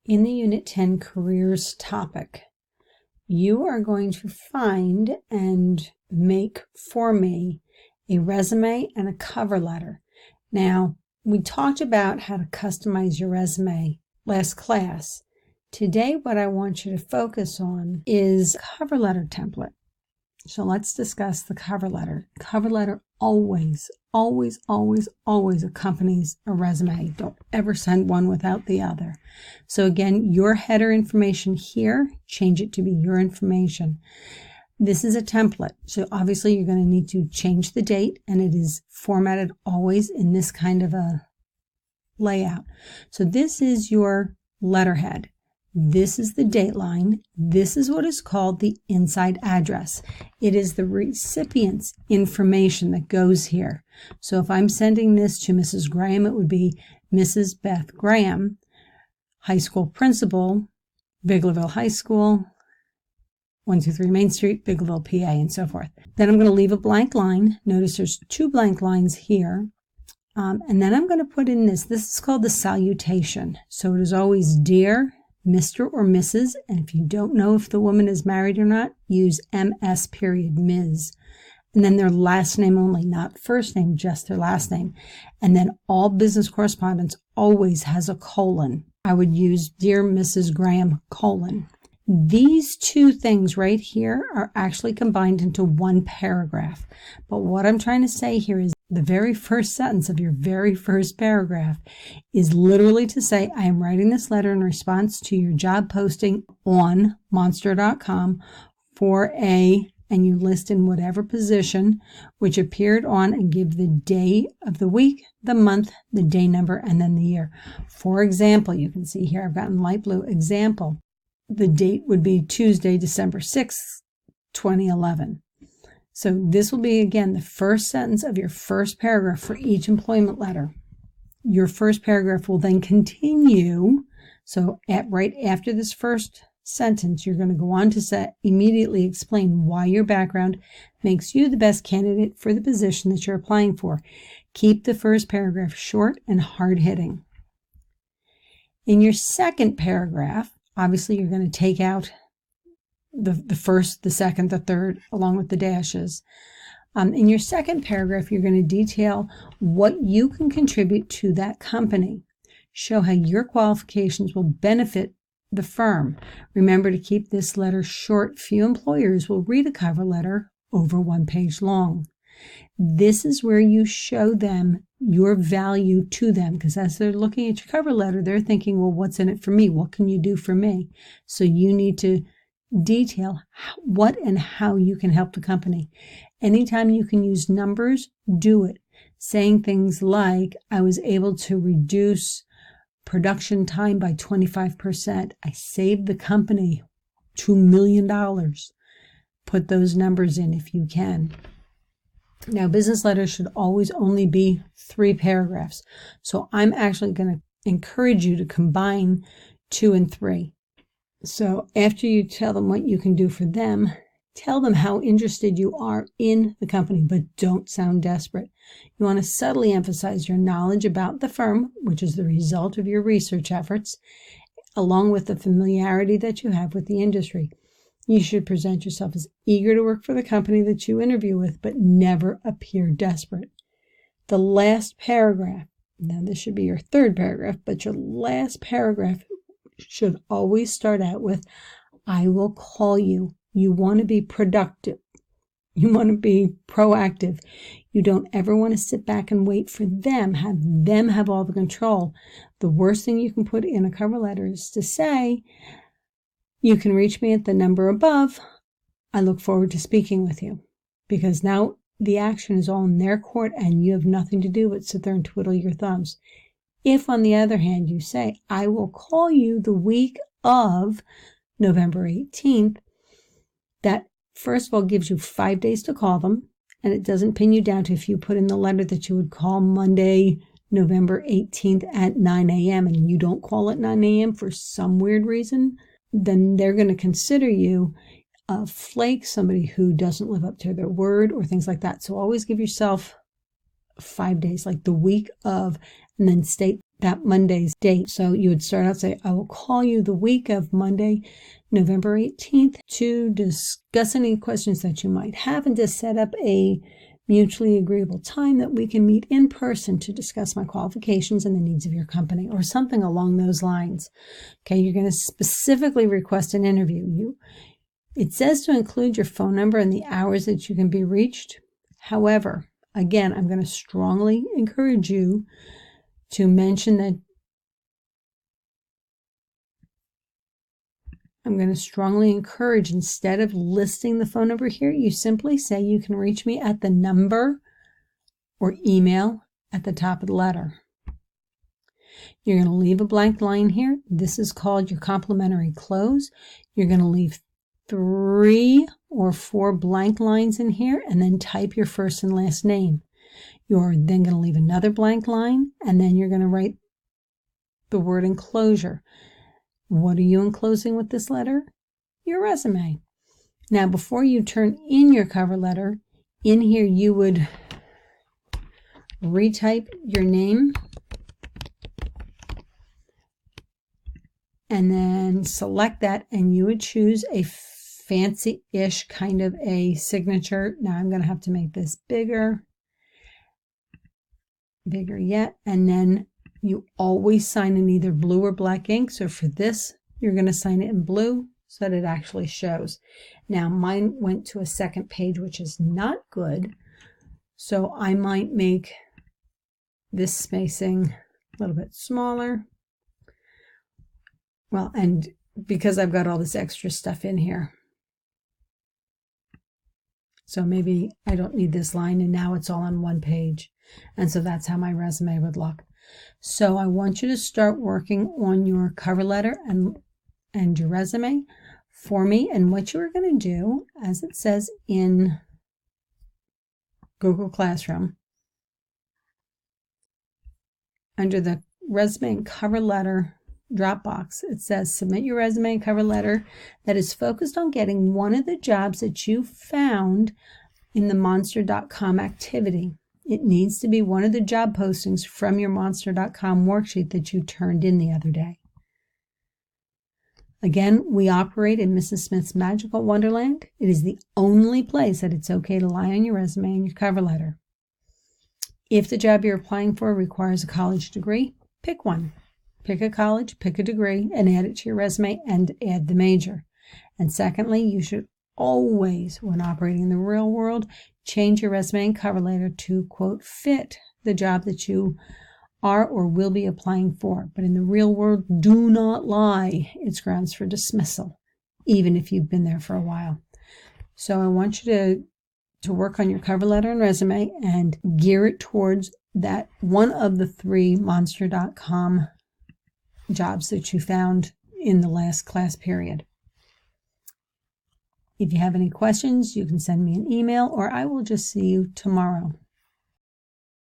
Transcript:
In the Unit 10 Careers topic, you are going to find and make for me a resume and a cover letter. Now, we talked about how to customize your resume last class. Today, what I want you to focus on is cover letter template. So let's discuss the cover letter. Cover letter always accompanies a resume. Don't ever send one without the other. So again, your header information here, change it to be your information. This is a template. So obviously you're going to need to change the date, and it is formatted always in this kind of a layout. So this is your letterhead. This is the date line. This is what is called the inside address. It is the recipient's information that goes here. So if I'm sending this to Mrs. Graham, it would be Mrs. Beth Graham, high school principal, Biglerville High School, 123 Main Street, Biglerville, PA, and so forth. Then I'm going to leave a blank line. Notice there's 2 blank lines here. And then I'm going to put in this. This is called the salutation. So it is always dear Mr. or Mrs. And if you don't know if the woman is married or not, use MS period, Ms. And then their last name only, not first name, just their last name. And then all business correspondence always has a colon. I would use Dear Mrs. Graham, colon. These 2 things right here are actually combined into one paragraph. But what I'm trying to say here is the very first sentence of your very first paragraph is literally to say, I am writing this letter in response to your job posting on monster.com for a, and you list in whatever position, which appeared on, and give the day of the week, the month, the day number, and then the year. For example, you can see here, I've gotten light blue example. The date would be Tuesday, December 6th, 2011. So this will be, again, the first sentence of your first paragraph for each employment letter. Your first paragraph will then continue. So right after this first sentence, you're going to go on to immediately explain why your background makes you the best candidate for the position that you're applying for. Keep the first paragraph short and hard-hitting. In your second paragraph, obviously you're going to take out the first, the second, the third, along with the dashes. In your second paragraph, you're going to detail what you can contribute to that company. Show how your qualifications will benefit the firm. Remember to keep this letter short. Few employers will read a cover letter over 1 page long. This is where you show them your value to them, because as they're looking at your cover letter, they're thinking, well, what's in it for me? What can you do for me? So you need to detail what and how you can help the company. Anytime you can use numbers, do it. Saying things like, I was able to reduce production time by 25%. I saved the company $2 million. Put those numbers in if you can. Now, business letters should always only be 3 paragraphs. So I'm actually going to encourage you to combine 2 and 3. So after you tell them what you can do for them, tell them how interested you are in the company, but don't sound desperate. You want to subtly emphasize your knowledge about the firm, which is the result of your research efforts, along with the familiarity that you have with the industry. You should present yourself as eager to work for the company that you interview with, but never appear desperate. The last paragraph, now this should be your third paragraph, but your last paragraph should always start out with, I will call you. You want to be productive. You want to be proactive. You don't ever want to sit back and wait for them have all the control. The worst thing you can put in a cover letter is to say, you can reach me at the number above. I look forward to speaking with you. Because now the action is all in their court and you have nothing to do but sit there and twiddle your thumbs. If, on the other hand, you say, I will call you the week of November 18th, that first of all gives you 5 days to call them, and it doesn't pin you down to if you put in the letter that you would call Monday, November 18th at 9 a.m. and you don't call at 9 a.m. for some weird reason, then they're going to consider you a flake, somebody who doesn't live up to their word or things like that. So always give yourself 5 days, like the week of, and then state that Monday's date. So you would start out, say, I will call you the week of Monday, November 18th to discuss any questions that you might have and to set up a mutually agreeable time that we can meet in person to discuss my qualifications and the needs of your company, or something along those lines. Okay, you're going to specifically request an interview. It says to include your phone number and the hours that you can be reached. However, again, I'm going to strongly encourage you to mention that instead of listing the phone number here, you simply say you can reach me at the number or email at the top of the letter. You're going to leave a blank line here. This is called your complimentary close. You're going to leave 3 or 4 blank lines in here and then type your first and last name. You're then going to leave another blank line and then you're going to write the word enclosure. What are you enclosing with this letter? Your resume. Now, before you turn in your cover letter, in here you would retype your name and then select that, and you would choose a fancy-ish kind of a signature. Now I'm going to have to make this bigger yet, and then you always sign in either blue or black ink. So for this, you're going to sign it in blue so that it actually shows. Now mine went to a second page, which is not good. So I might make this spacing a little bit smaller. Well, and because I've got all this extra stuff in here. So maybe I don't need this line, and now it's all on one page. And so that's how my resume would look. So I want you to start working on your cover letter and your resume for me. And what you are going to do, as it says in Google Classroom, under the resume and cover letter drop box, it says submit your resume and cover letter that is focused on getting one of the jobs that you found in the monster.com activity. It needs to be one of the job postings from your monster.com worksheet that you turned in the other day. Again, we operate in Mrs. Smith's Magical Wonderland. It is the only place that it's okay to lie on your resume and your cover letter. If the job you're applying for requires a college degree, pick one. Pick a college, pick a degree, and add it to your resume and add the major. And secondly, you should always, when operating in the real world, change your resume and cover letter to, quote, fit the job that you are or will be applying for. But in the real world, do not lie. It's grounds for dismissal, even if you've been there for a while. So I want you to work on your cover letter and resume and gear it towards that one of the 3 monster.com jobs that you found in the last class period. If you have any questions, you can send me an email, or I will just see you tomorrow.